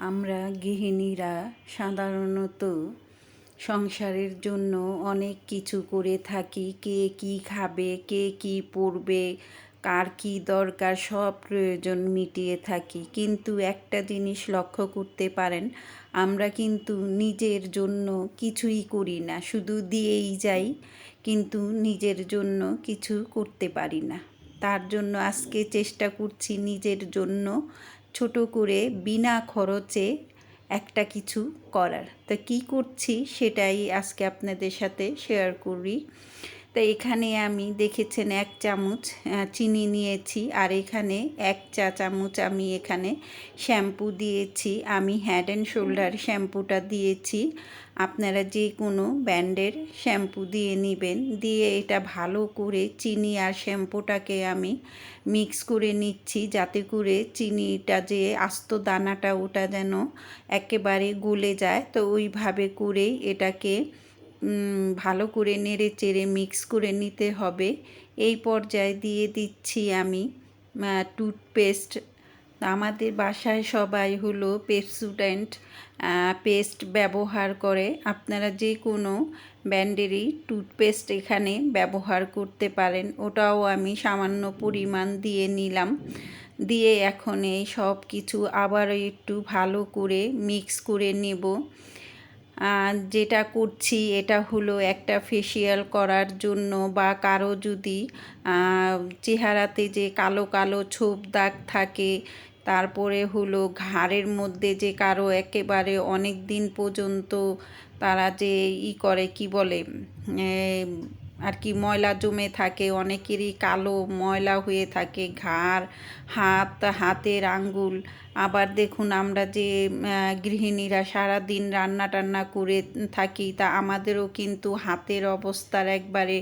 আমরা গৃহিণীরা সাধারণত সংসারের জন্য অনেক কিছু করে থাকি। কে কি খাবে, কে কি পরবে, কার কি দরকার, সব প্রয়োজন মিটিয়ে থাকি। কিন্তু একটা জিনিস লক্ষ্য করতে পারেন, আমরা কিন্তু নিজের জন্য কিছুই করি না, শুধু দিয়েই যাই, কিন্তু নিজের জন্য কিছু করতে পারি না। তার জন্য আজকে চেষ্টা করছি নিজের জন্য ছোট করে বিনা খরচে একটা কিছু করার। তা কী করছি সেটাই আজকে আপনাদের সাথে শেয়ার করি। তা এখানে আমি দেখেছেন 1 চামচ চিনি নিয়েছি, আর এখানে 1 চা চামচ আমি এখানে শ্যাম্পু দিয়েছি। আমি হেড অ্যান্ড শোল্ডার শ্যাম্পুটা দিয়েছি, আপনারা যে কোনো ব্র্যান্ডের শ্যাম্পু দিয়ে নেবেন। দিয়ে এটা ভালো করে চিনি আর শ্যাম্পুটাকে আমি মিক্স করে নিচ্ছি, যাতে করে চিনিটা যে আস্ত দানাটা ওটা যেন একেবারে গলে যায়। তো ওইভাবে করেই এটাকে ভালো করে নেড়ে চেড়ে মিক্স করে নিতে হবে। এই পর্যায়ে দিয়ে দিচ্ছি আমি টুথপেস্ট। আমাদের বাসায় সবাই হলো পেপসোডেন্ট পেস্ট ব্যবহার করে। আপনারা যে কোনো ব্র্যান্ডেরই টুথপেস্ট এখানে ব্যবহার করতে পারেন। ওটাও আমি সামান্য পরিমাণ দিয়ে নিলাম। দিয়ে এখন এই সব কিছু আবার একটু ভালো করে মিক্স করে নেব। যেটা করছি এটা হলো একটা ফেসিয়াল করার জন্য, বা কারো যদি চেহারাতে যে কালো কালো ছোপ দাগ থাকে, তারপরে হলো ঘাড়ের মধ্যে যে কারো একেবারে অনেক দিন পর্যন্ত তারা যে করে কি বলে আর কি ময়লা জমে থাকে, অনেকেরই কালো ময়লা হয়ে থাকে ঘাড়, হাতের আঙ্গুল। আবার দেখুন আমরা যে গৃহিণীরা সারাদিন রান্না টান্না করে থাকি, তা আমাদেরও কিন্তু হাতের অবস্থার একবারে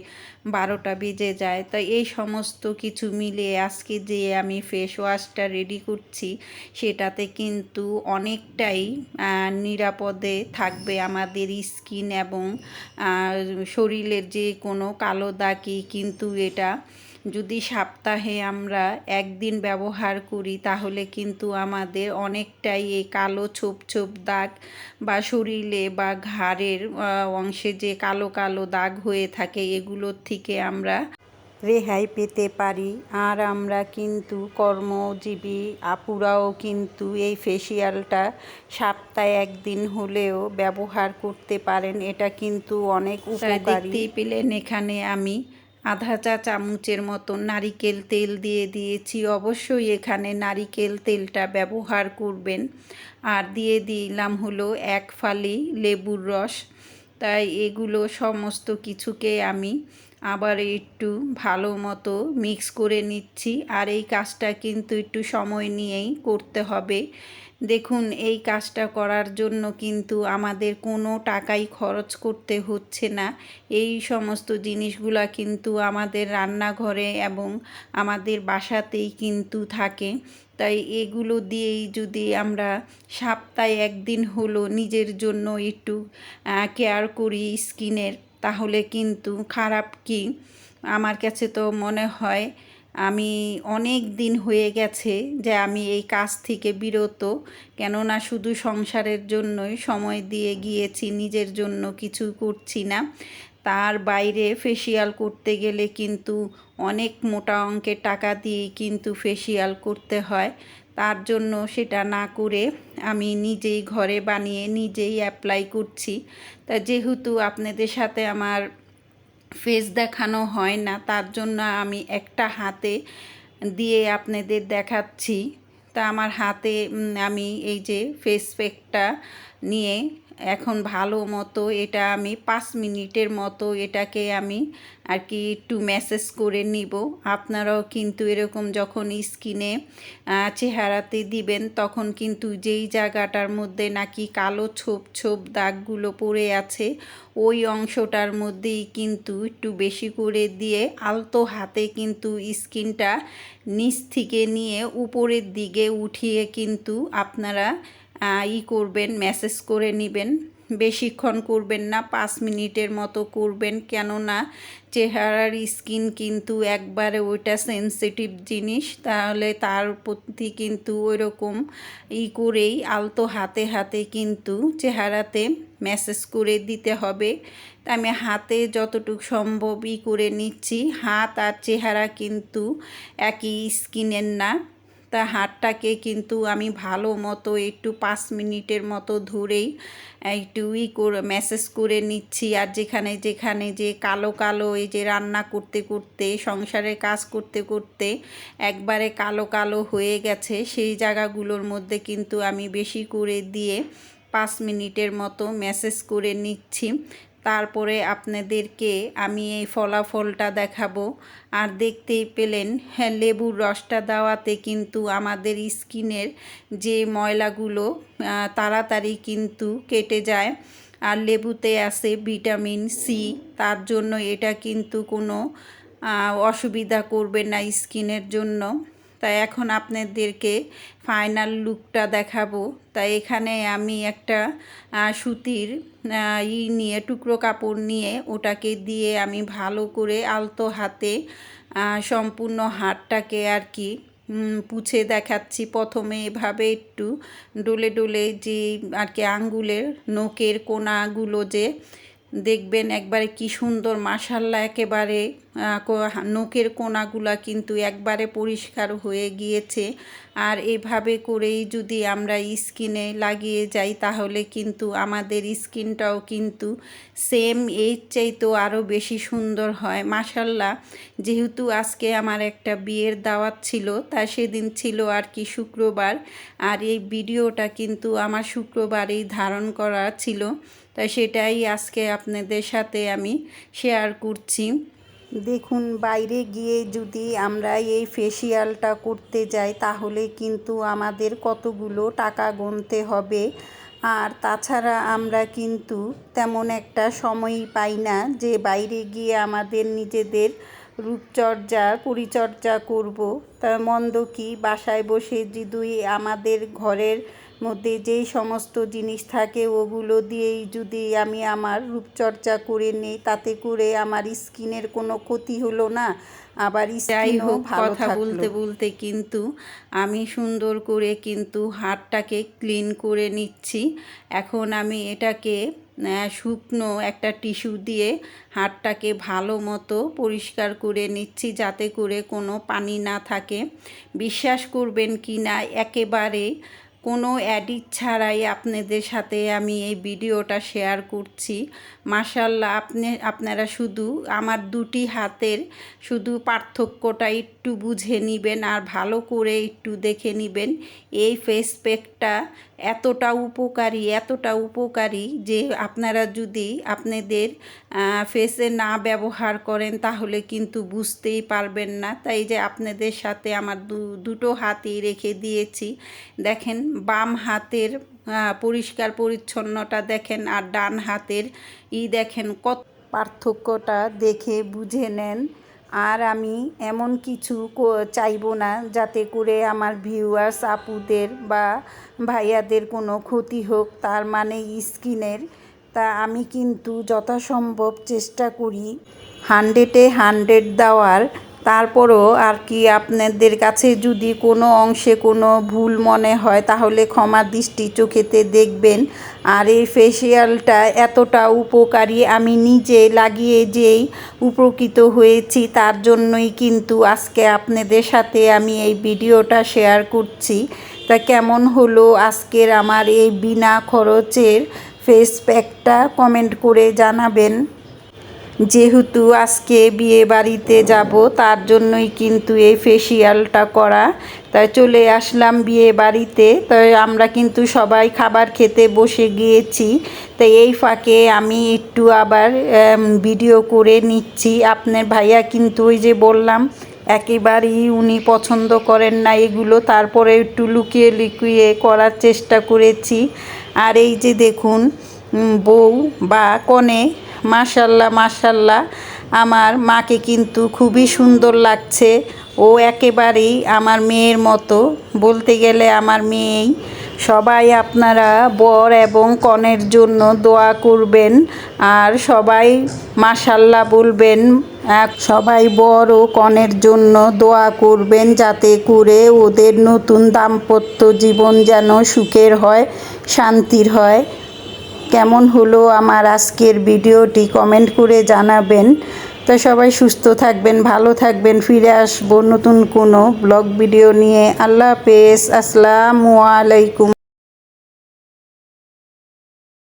12টা বেজে যায়। তাই এই সমস্ত কিছু মিলিয়ে আজকে যে আমি ফেস ওয়াশটা রেডি করছি, সেটাতে কিন্তু অনেকটাই নিরাপদে থাকবে আমাদের স্কিন এবং শরীরের যে কোনো কালো দাগই কিন্তু এটা যদি সপ্তাহে আমরা একদিন ব্যবহার করি, তাহলে কিন্তু আমাদের অনেকটাই এই কালো ছোপ ছোপ দাগ বা শরীরে বা ঘাড়ের অংশে যে কালো কালো দাগ হয়ে থাকে, এগুলোর থেকে আমরা রেহাই পেতে পারি। আর আমরা কিন্তু কর্মজীবী আপুরাও কিন্তু এই ফেসিয়ালটা সপ্তাহে একদিন হলেও ব্যবহার করতে পারেন। এটা কিন্তু অনেক উপকারী। দেখতেই পেলেন এখানে আমি আধা চা চামচের মতো নারিকেল তেল দিয়ে দিয়েছি। অবশ্যই এখানে নারিকেল তেলটা ব্যবহার করবেন। আর দিয়ে দিলাম হলো 1 ফালি লেবুর রস। তাই এগুলো সমস্ত কিছুকে আমি আবার একটু ভালো মতো মিক্স করে নিচ্ছি। আর এই কাজটা কিন্তু একটু সময় নিয়েই করতে হবে। দেখুন এই কাজটা করার জন্য কিন্তু আমাদের কোনো টাকাই খরচ করতে হচ্ছে না। এই সমস্ত জিনিসগুলা কিন্তু আমাদের রান্নাঘরে এবং আমাদের বাসাতেই কিন্তু থাকে। তাই এগুলো দিয়েই যদি আমরা সপ্তাহে একদিন হলো নিজের জন্য একটু কেয়ার করি স্কিনের, তাহলে কিন্তু খারাপ কি? আমার কাছে তো মনে হয় আমি অনেক দিন হয়ে গেছে যে আমি এই কাজ থেকে বিরত। কেননা শুধু সংসারের জন্যই সময় দিয়ে গিয়েছি, নিজের জন্য কিছু করছি না। তার বাইরে ফেসিয়াল করতে গেলে কিন্তু অনেক মোটা অঙ্কের টাকা দিয়ে কিন্তু ফেসিয়াল করতে হয়। তার জন্য সেটা না করে আমি নিজেই ঘরে বানিয়ে নিজেই অ্যাপ্লাই করছি। তা যেহেতু আপনাদের সাথে আমার ফেস দেখানো হয় না, তার জন্য আমি একটা হাতে দিয়ে আপনাদের দেখাচ্ছি। তা আমার হাতে আমি এই যে ফেস প্যাকটা নিয়ে এখন ভালো মতো এটা আমি 5 মিনিটের মতো এটাকে আমি আর কি একটু ম্যাসেজ করে নিব। আপনারাও কিন্তু এরকম যখন স্কিনে চেহারাতে দিবেন, তখন কিন্তু যেই জায়গাটার মধ্যে নাকি কালো ছোপ ছোপ দাগগুলো পড়ে আছে, ওই অংশটার মধ্যেই কিন্তু একটু বেশি করে দিয়ে আলতো হাতে কিন্তু স্কিনটা নিচ থেকে নিয়ে উপরের দিকে উঠিয়ে কিন্তু আপনারা করবেন, ম্যাসেজ করে নেবেন। বেশিক্ষণ করবেন না, 5 মিনিটের মতো করবেন। কেননা চেহারার স্কিন কিন্তু একবারে ওইটা সেন্সিটিভ জিনিস, তাহলে তার প্রতি কিন্তু ওইরকম করেই আলতো হাতে হাতে কিন্তু চেহারাতে ম্যাসেজ করে দিতে হবে। তা আমি হাতে যতটুকু সম্ভব করে নিচ্ছি। হাত আর চেহারা কিন্তু একই স্কিনের না, তা হাতটাকে কিন্তু আমি ভালো মতো একটু 5 মিনিটের মতো ধরেই একটু করে ম্যাসেজ করে নিচ্ছি। আর যেখানে যেখানে যে কালো কালো এই যে রান্না করতে করতে সংসারের কাজ করতে করতে একবারে কালো কালো হয়ে গেছে, সেই জায়গাগুলোর মধ্যে কিন্তু আমি বেশি করে দিয়ে 5 মিনিটের মতো ম্যাসেজ করে নিচ্ছি। তারপরে আপনাদেরকে আমি এই ফলাফলটা দেখাবো। আর দেখতেই পেলেন, হ্যাঁ, লেবুর রসটা দেওয়াতে কিন্তু আমাদের স্কিনের যে ময়লাগুলো তাড়াতাড়ি কিন্তু কেটে যায়। আর লেবুতে আছে ভিটামিন সি, তার জন্য এটা কিন্তু কোনো অসুবিধা করবে না স্কিনের জন্য। তাই এখন আপনাদেরকে ফাইনাল লুকটা দেখাবো। তাই এখানে আমি একটা সুতির নিয়ে টুকরো কাপড় নিয়ে ওটাকে দিয়ে আমি ভালো করে আলতো হাতে সম্পূর্ণ হাতটাকে আর কি পুছে দেখাচ্ছি। প্রথমে এভাবে একটু ডলে ডলে যে আর কি আঙ্গুলের নখের কোনাগুলো যে দেখবেন একবারে কি সুন্দর, মাশাআল্লাহ, একেবারে নখের কোনাগুলা কিন্তু একবারে পরিষ্কার হয়ে গিয়েছে। আর এভাবে করেই যদি আমরা স্কিনে লাগিয়ে যাই তাহলে কিন্তু আমাদের স্কিনটাও কিন্তু সেম এর চাইতেও আরও বেশি সুন্দর হয়, মাশাআল্লাহ। যেহেতু আজকে আমার একটা বিয়ের দাওয়াত ছিল, তা সেদিন ছিল আর কি শুক্রবার, আর এই ভিডিওটা কিন্তু আমার শুক্রবারেই ধারণ করা ছিল, তাই সেটাই আজকে আপনাদের সাথে আমি শেয়ার করছি। দেখুন, বাইরে গিয়ে যদি আমরা এই ফেসিয়ালটা করতে যাই তাহলে কিন্তু আমাদের কতগুলো টাকা গুনতে হবে। আর তাছাড়া আমরা কিন্তু তেমন একটা সময়ই পাই না যে বাইরে গিয়ে আমাদের নিজেদের রূপচর্চার পরিচর্যা করব। তা মন্দ কি, বাসায় বসে যদি আমাদের ঘরের মধ্যে যেই সমস্ত জিনিস থাকে ওগুলো দিয়েই যদি আমি আমার রূপচর্চা করে নিই, তাতে করে আমার স্কিনের কোনো ক্ষতি হলো না, আবার স্কিনও ভালো থাকলো। কথা বলতে বলতে কিন্তু আমি সুন্দর করে কিন্তু হাতটাকে ক্লিন করে নিচ্ছি। এখন আমি এটাকে শুকনো একটা টিস্যু দিয়ে হাতটাকে ভালো মতো পরিষ্কার করে নিচ্ছি, যাতে করে কোনো পানি না থাকে। বিশ্বাস করবেন কি না, একেবারে কোনো এডিট ছাড়াই আপনাদের সাথে আমি এই ভিডিওটা শেয়ার করছি। মাশাআল্লাহ, আপনারা শুধু আমার দুটি হাতের শুধু পার্থক্যটা একটু বুঝে নেবেন আর ভালো করে একটু দেখে নেবেন। এই ফেস প্যাকটা এতটা উপকারী যে আপনারা যদি আপনাদের ফেসে না ব্যবহার করেন তাহলে কিন্তু বুঝতেই পারবেন না। তাই যে আপনাদের সাথে আমার দুটো হাতই রেখে দিয়েছি। দেখেন, বাম হাতের পরিষ্কার পরিচ্ছন্নতা দেখেন, আর ডান হাতের দেখেন, কত পার্থক্যটা দেখে বুঝে নেন। আর আমি এমন কিছু চাইবো না যাতে করে আমার ভিউয়ার্স আপুদের বা ভাইয়াদের কোনো ক্ষতি হোক, তার মানে স্কিনের। তা আমি কিন্তু যথাসম্ভব চেষ্টা করি 100-এ 100 দেওয়ার। তারপরও আর কি আপনাদের কাছে যদি কোনো অংশে কোনো ভুল মনে হয় তাহলে ক্ষমা দৃষ্টি চোখেতে দেখবেন। আর এই ফেসিয়ালটা এতটা উপকারী, আমি নিজে লাগিয়ে যেই উপকৃত হয়েছি, তার জন্যই কিন্তু আজকে আপনাদের সাথে আমি এই ভিডিওটা শেয়ার করছি। তা কেমন হলো আজকের আমার এই বিনা খরচের ফেস প্যাকটা কমেন্ট করে জানাবেন। যেহেতু আজকে বিয়ে বাড়িতে যাব, তার জন্যই কিন্তু এই ফেসিয়ালটা করা। তাই চলে আসলাম বিয়ে বাড়িতে। তাই আমরা কিন্তু সবাই খাবার খেতে বসে গিয়েছি। তাই এই ফাঁকে আমি একটু আবার ভিডিও করে নিচ্ছি। আপনার ভাইয়া কিন্তু ওই যে বললাম একেবারেই উনি পছন্দ করেন না এগুলো, তারপরে একটু লুকিয়ে লুকিয়ে করার চেষ্টা করেছি। আর এই যে দেখুন, বউ বা কনে, মাশাআল্লাহ, আমার মাকে কিন্তু খুবই সুন্দর লাগছে। ও একেবারেই আমার মেয়ের মতো, বলতে গেলে আমার মেয়েই সবাই আপনারা বর এবং কনের জন্য দোয়া করবেন আর সবাই মাশাল্লাহ বলবেন। সবাই বর ও কনের জন্য দোয়া করবেন যাতে করে ওদের নতুন দাম্পত্য জীবন যেন সুখের হয়, শান্তির হয়। কেমন হলো আমার আজকের ভিডিওটি কমেন্ট করে জানাবেন। তো সবাই সুস্থ থাকবেন, ভালো থাকবেন। ফিরে আসবো নতুন কোনো ব্লগ ভিডিও নিয়ে। আল্লাহ হাফেজ, আসসালামু আলাইকুম।